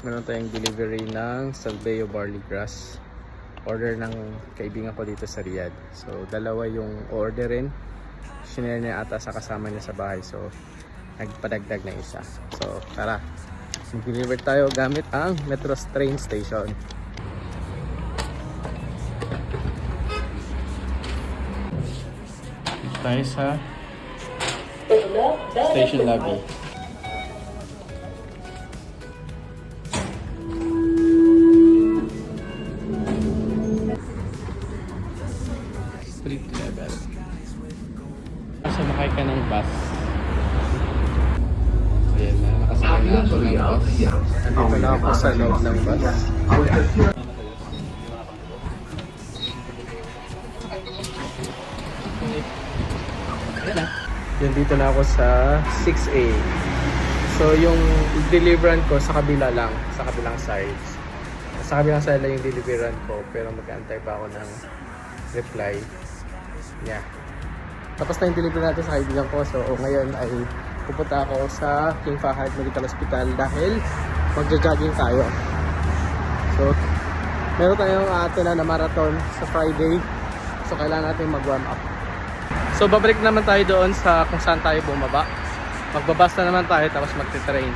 Meron tayong delivery ng Salveo barley grass. Order ng kaibigan ko dito sa Riyadh. So dalawa yung orderin. Shinare niya ata sa kasama niya sa bahay. So nagpadagdag na isa. So tara, mag-deliver tayo gamit ang Metro train station. Dito tayo sa station lobby. Street level. Sumakay ka ng bus. Ayan na, nakasakay na ako ng bus. Nandito na ako sa loob ng bus. Yan, dito na ako sa 6A. So yung deliveran ko sa kabila lang, sa kabilang sides. Sa kabilang side lang yung deliveran ko, pero mag-aantay pa ako ng reply. Yeah. Tapos na yung delivery natin sa kaibigan ko. So ngayon ay pupunta ako sa King Fahd Medical Hospital dahil magja-jogging tayo. So meron tayong atena na marathon sa Friday. So kailangan natin mag-warm up. So babalik naman tayo doon sa kung saan tayo bumaba. Magbabas na naman tayo tapos magte-train.